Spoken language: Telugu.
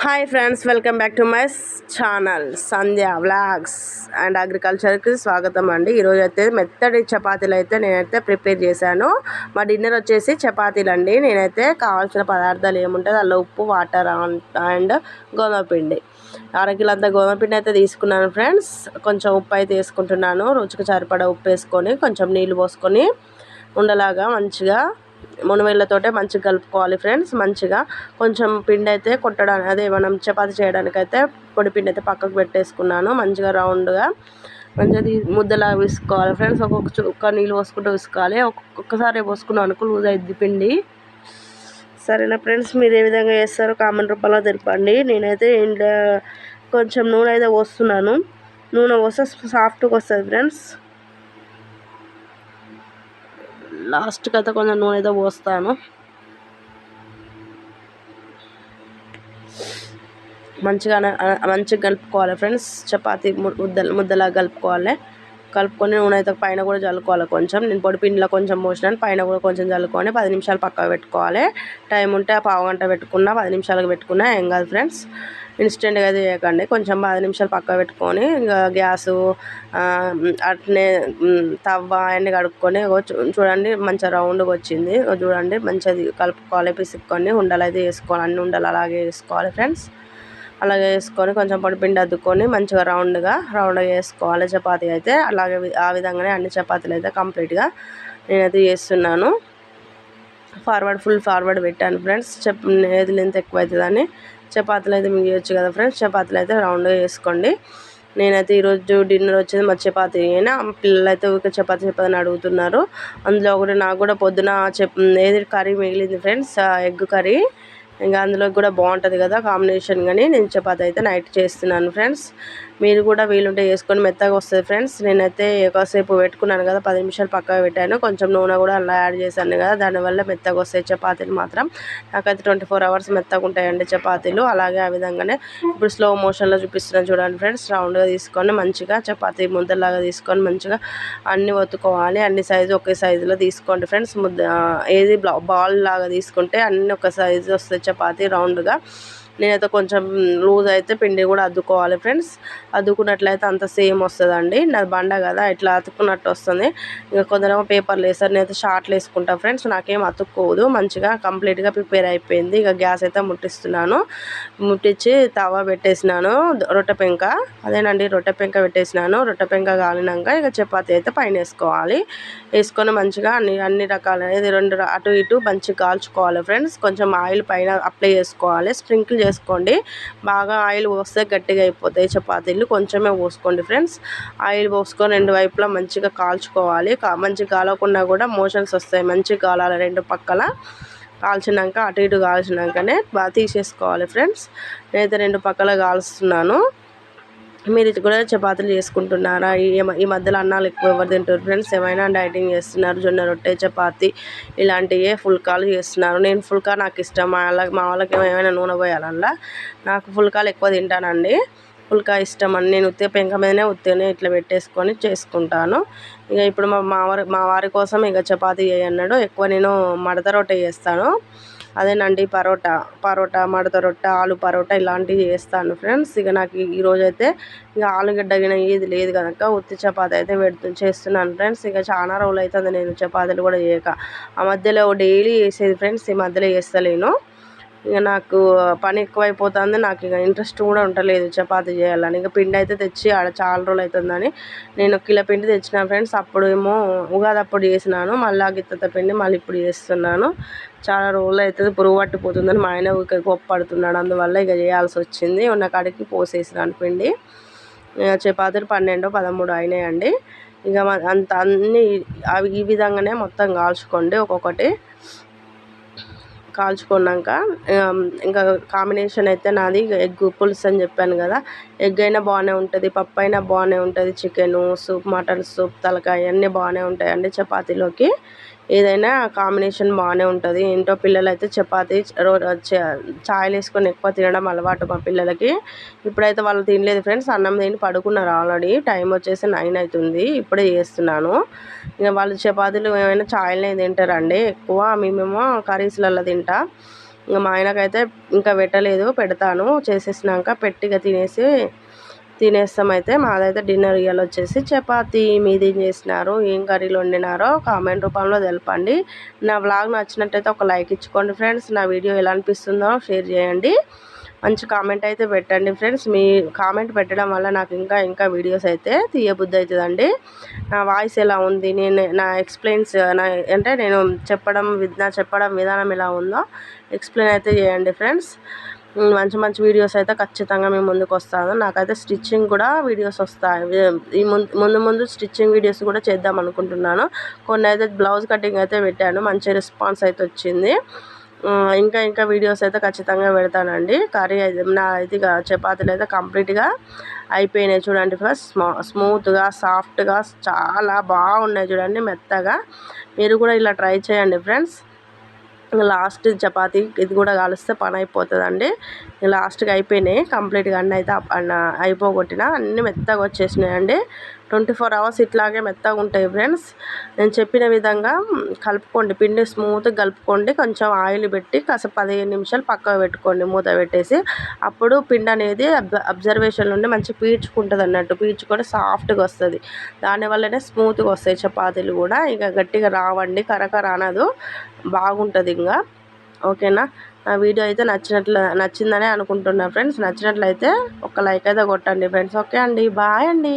Hi friends, welcome back to my channel Sandhya vlogs and అగ్రికల్చర్కి స్వాగతం అండి. ఈరోజు అయితే మెత్తడి చపాతీలు అయితే నేనైతే ప్రిపేర్ చేశాను. మా డిన్నర్ వచ్చేసి చపాతీలు అండి. నేనైతే కావాల్సిన పదార్థాలు ఏముంటుంది, అలా ఉప్పు, వాటర్ అండ్ గోధుమ పిండి. అరకిలంత గోధుమ పిండి అయితే తీసుకున్నాను ఫ్రెండ్స్. కొంచెం ఉప్పు అయితే వేసుకుంటున్నాను. రుచికి సరిపడా ఉప్పు వేసుకొని కొంచెం నీళ్ళు పోసుకొని ఉండలాగా మంచిగా మునవేళ్ళతోటే మంచిగా కలుపుకోవాలి ఫ్రెండ్స్. మంచిగా కొంచెం పిండి అయితే కొట్టడానికి, అదే మనం చపాతీ చేయడానికి అయితే పొడి పిండి అయితే పక్కకు పెట్టేసుకున్నాను. మంచిగా రౌండ్గా మంచిగా ముద్దలాగా విసుకోవాలి ఫ్రెండ్స్. ఒక్కొక్క చుక్క నీళ్ళు పోసుకుంటూ విసుకోవాలి. ఒక్కొక్కసారి పోసుకున్నాం అనుకో లూజ్ అయింది పిండి. సరేనా ఫ్రెండ్స్, మీరు ఏ విధంగా చేస్తారో కామెంట్ రూపంలో తెలపండి. నేనైతే ఇంట్లో కొంచెం నూనె అయితే పోస్తున్నాను. నూనె పోస్తే సాఫ్ట్గా వస్తుంది ఫ్రెండ్స్. లాస్ట్కి అయితే కొంచెం నూనె అయితే పోస్తాను. మంచిగా కలుపుకోవాలి ఫ్రెండ్స్. చపాతీ ముద్దలాగా కలుపుకొని నూనె అయితే పైన కూడా చల్లుకోవాలి. కొంచెం నేను పొడి పిండిలో కొంచెం పోసినాను, పైన కూడా కొంచెం చల్లుకొని 10 నిమిషాలు పక్కకు పెట్టుకోవాలి. టైం ఉంటే ఆ పావు గంట పెట్టుకున్నా 10 నిమిషాలకు పెట్టుకున్నా ఏం కాదు ఫ్రెండ్స్. ఇన్స్టెంట్గా అయితే చేయకండి. కొంచెం 10 నిమిషాలు పక్కకు పెట్టుకొని ఇంకా గ్యాసు అట్నే తవ్వ అన్నీ కడుక్కొని చూడండి మంచిగా రౌండ్గా వచ్చింది. చూడండి మంచిగా కలుపుకోవాలి, పిసుక్కొని ఉండలు అయితే వేసుకోవాలి. అన్ని ఉండలు అలాగే వేసుకోవాలి ఫ్రెండ్స్. అలాగే వేసుకొని కొంచెం పొడిపిండి అద్దుకొని మంచిగా రౌండ్గా వేసుకోవాలి చపాతీ అయితే. అలాగే ఆ విధంగానే అన్ని చపాతీలు అయితే కంప్లీట్గా నేనైతే చేస్తున్నాను. ఫుల్ ఫార్వర్డ్ పెట్టాను ఫ్రెండ్స్. ఏది లెంత్ ఎక్కువ అవుతుందని. చపాతీలు అయితే మీకు చేయొచ్చు కదా ఫ్రెండ్స్. చపాతీలు అయితే రౌండ్గా వేసుకోండి. నేనైతే ఈరోజు డిన్నర్ వచ్చేది మా చపాతీ అయినా, పిల్లలు అయితే ఊరికే చపాతీ అని అడుగుతున్నారు. అందులో ఒకటి నాకు కూడా పొద్దున ఏది కర్రీ మిగిలింది ఫ్రెండ్స్, ఎగ్ కర్రీ. ఇంకా అందులో కూడా బాగుంటుంది కదా కాంబినేషన్. కానీ నేను చపాతీ అయితే నైట్ చేస్తున్నాను ఫ్రెండ్స్. మీరు కూడా వీలుంటే వేసుకొని మెత్తగా వస్తుంది ఫ్రెండ్స్. నేనైతే ఎక్కువసేపు పెట్టుకున్నాను కదా, 10 నిమిషాలు పక్కకు పెట్టాను. కొంచెం నూనె కూడా అలా యాడ్ చేశాను కదా, దానివల్ల మెత్తగా వస్తాయి చపాతీలు మాత్రం. నాకైతే 24 అవర్స్ మెత్తగా ఉంటాయండి చపాతీలు. అలాగే ఆ విధంగానే ఇప్పుడు స్లో మోషన్లో చూపిస్తున్నాను చూడండి ఫ్రెండ్స్. రౌండ్గా తీసుకొని మంచిగా చపాతీ ముద్దలాగా తీసుకొని మంచిగా అన్నీ ఒత్తుకోవాలి. అన్ని సైజు ఒకే సైజులో తీసుకోండి ఫ్రెండ్స్. ఏది బాల్ లాగా తీసుకుంటే అన్నీ ఒక సైజు వస్తాయి చపాతీ రౌండ్గా. నేనైతే కొంచెం లూజ్ అయితే పిండి కూడా అద్దుకోవాలి ఫ్రెండ్స్. అద్దుకున్నట్లయితే అంత సేమ్ వస్తుందండి. నాది బండ కదా, ఇట్లా అతుక్కున్నట్టు వస్తుంది. ఇంకా కొందరేమో పేపర్లు వేస్తారు, నేనైతే షార్ట్లు వేసుకుంటాను ఫ్రెండ్స్. నాకేం అతుక్కోదు, మంచిగా కంప్లీట్గా ప్రిపేర్ అయిపోయింది. ఇక గ్యాస్ అయితే ముట్టించి తవా పెట్టేసినాను. రొట్టె పెంక పెట్టేసినాను. రొట్టె పెంక కాలినాక ఇక చపాతీ అయితే పైన వేసుకొని మంచిగా అన్ని రకాల రెండు అటు ఇటు మంచిగా కాల్చుకోవాలి ఫ్రెండ్స్. కొంచెం ఆయిల్ పైన అప్లై చేసుకోవాలి, స్ప్రింకిల్ చేసుకోండి. బాగా ఆయిల్ పోస్తే గట్టిగా అయిపోతాయి చపాతీలు. కొంచెమే పోసుకోండి ఫ్రెండ్స్. ఆయిల్ పోసుకొని రెండు వైపులా మంచిగా కాల్చుకోవాలి. మంచిగా కాలకుండా కూడా మోషన్స్ వస్తాయి. మంచిగా కాలాలి రెండు పక్కల. కాల్చినాక అటు ఇటు కాల్చినాకనే బాగా తీసేసుకోవాలి ఫ్రెండ్స్. నేనైతే రెండు పక్కల కాల్స్తున్నాను. మీరు కూడా చపాతీలు చేసుకుంటున్నారా? ఈ మధ్యలో అన్నాలు ఎక్కువ ఎవరు తింటారు ఫ్రెండ్స్? ఏమైనా డైటింగ్ చేస్తున్నారు, జొన్న రొట్టె చపాతీ ఇలాంటివే ఫుల్కాలు చేస్తున్నారు. నేను ఫుల్కా నాకు ఇష్టం. మా వాళ్ళకి ఏమైనా నూనె పోయాలన్నా, నాకు ఫుల్కాలు ఎక్కువ తింటానండి. ఫుల్కా ఇష్టం అని నేను పెంక మీదనే ఉత్తిగానే ఇట్లా పెట్టేసుకొని చేసుకుంటాను. ఇక ఇప్పుడు మా వారి కోసం ఇక చపాతీ చేయన్నాడు. ఎక్కువ నేను మడత రొట్టె చేస్తాను. అదేనండి పరోటా, మడత రొట్టె, ఆలు పరోటా ఇలాంటివి చేస్తాను ఫ్రెండ్స్. ఇక నాకు ఈరోజైతే ఇక ఆలుగడ్డ ఏది లేదు కనుక ఉత్తి చపాతీ అయితే చేస్తున్నాను ఫ్రెండ్స్. ఇక చాలా రోజులు అవుతుంది నేను చపాతీలు కూడా చేయక. ఆ మధ్యలో డైలీ చేసేది ఫ్రెండ్స్, ఈ మధ్యలో చేస్తలేను. ఇక నాకు పని ఎక్కువైపోతుంది. నాకు ఇక ఇంట్రెస్ట్ కూడా ఉండలేదు చపాతీ చేయాలని. ఇక పిండి అయితే తెచ్చి ఆడ చాలా రోజులు అవుతుందని నేను కిలో పిండి తెచ్చిన ఫ్రెండ్స్. అప్పుడు ఏమో ఉగాది అప్పుడు చేసినాను. మళ్ళీ గిత్తత పిండి మళ్ళీ ఇప్పుడు చేస్తున్నాను. చాలా రోజులు అవుతుంది, పురుగు పట్టిపోతుందని మా ఆయన గొప్పడుతున్నాడు. అందువల్ల ఇక చేయాల్సి వచ్చింది. ఉన్న కాడికి పోసేసినాను పిండి. చపాతీలు 12, 13 అయినాయండి. ఇక అన్నీ ఈ విధంగానే మొత్తం కాల్చుకోండి. ఒక్కొక్కటి కాల్చుకున్నాక ఇంకా కాంబినేషన్ అయితే నాది ఎగ్ పులుసు అని చెప్పాను కదా. ఎగ్ అయినా బాగానే ఉంటుంది, పప్పు అయినా బాగానే ఉంటుంది, చికెను సూప్, మటన్ సూప్, తలకాయ అన్నీ బాగానే ఉంటాయండి చపాతీలోకి. ఏదైనా కాంబినేషన్ బాగానే ఉంటుంది. ఏంటో పిల్లలు అయితే చపాతీ చాయలు వేసుకొని ఎక్కువ తినడం అలవాటు మా పిల్లలకి. ఇప్పుడైతే వాళ్ళు తినలేదు ఫ్రెండ్స్. అన్నం తిని పడుకున్నారు ఆల్రెడీ. టైం వచ్చేసి 9 అవుతుంది. ఇప్పుడే చేస్తున్నాను. ఇక వాళ్ళు చపాతీలు ఏమైనా చాయలనే తింటారండి ఎక్కువ. మేమేమో కర్రీస్లలో తింటా. ఇంకా మా ఆయనకైతే ఇంకా పెట్టలేదు, పెడతాను చేసేసినాక పెట్టిగా తినేస్తామైతే. మాదైతే డిన్నర్ ఇవాళ వచ్చేసి చపాతీ. మీది ఏం చేసినారు, ఏం కర్రీలు వండినారో కామెంట్ రూపంలో తెలపండి. నా వ్లాగ్ నచ్చినట్టయితే ఒక లైక్ ఇచ్చుకోండి ఫ్రెండ్స్. నా వీడియో ఎలా అనిపిస్తుందో షేర్ చేయండి, మంచి కామెంట్ అయితే పెట్టండి ఫ్రెండ్స్. మీ కామెంట్ పెట్టడం వల్ల నాకు ఇంకా వీడియోస్ అయితే తీయబుద్ధి అవుతుందండి. నా వాయిస్ ఎలా ఉంది, నా ఎక్స్ప్లెయిన్స్ అంటే నా చెప్పడం విధానం ఎలా ఉందో ఎక్స్ప్లెయిన్ అయితే చేయండి ఫ్రెండ్స్. మంచి వీడియోస్ అయితే ఖచ్చితంగా మేము ముందుకు వస్తాను. నాకైతే స్టిచ్చింగ్ కూడా వీడియోస్ వస్తాయి. ఈ ముందు స్టిచ్చింగ్ వీడియోస్ కూడా చేద్దాం అనుకుంటున్నాను. కొన్ని అయితే బ్లౌజ్ కటింగ్ అయితే పెట్టాను, మంచి రెస్పాన్స్ అయితే వచ్చింది. ఇంకా వీడియోస్ అయితే ఖచ్చితంగా పెడతానండి. కర్రీ అయితే ఇది చపాతీలు అయితే కంప్లీట్గా అయిపోయినాయి చూడండి ఫస్ట్. స్మూత్గా సాఫ్ట్గా చాలా బాగున్నాయి చూడండి, మెత్తగా. మీరు కూడా ఇలా ట్రై చేయండి ఫ్రెండ్స్. లాస్ట్ చపాతీ ఇది కూడా కాలిస్తే పని అయిపోతుందండి. లాస్ట్కి అయిపోయినాయి కంప్లీట్గా, అన్నీ అయితే అయిపోగొట్టిన, అన్నీ మెత్తగా వచ్చేసినాయండి. 24 hours ఇట్లాగే మెత్తగా ఉంటాయి ఫ్రెండ్స్. నేను చెప్పిన విధంగా కలుపుకోండి, పిండి స్మూత్గా కలుపుకోండి. కొంచెం ఆయిల్ పెట్టి కాసేపు 15 నిమిషాలు పక్కకు పెట్టుకోండి మూత పెట్టేసి. అప్పుడు పిండి అనేది అబ్జర్వేషన్ నుండి మంచిగా పీల్చుకుంటుంది అన్నట్టు, పీల్చుకొని సాఫ్ట్గా వస్తుంది. దానివల్లనే స్మూత్గా వస్తాయి చపాతీలు కూడా. ఇక గట్టిగా రావండి, కరకర అనదు, బాగుంటుంది ఇంకా. ఓకేనా, నా వీడియో అయితే నచ్చిందనే అనుకుంటున్నా ఫ్రెండ్స్. నచ్చినట్లయితే ఒక లైక్ అయితే కొట్టండి ఫ్రెండ్స్. ఓకే అండి, బాయ్ అండి.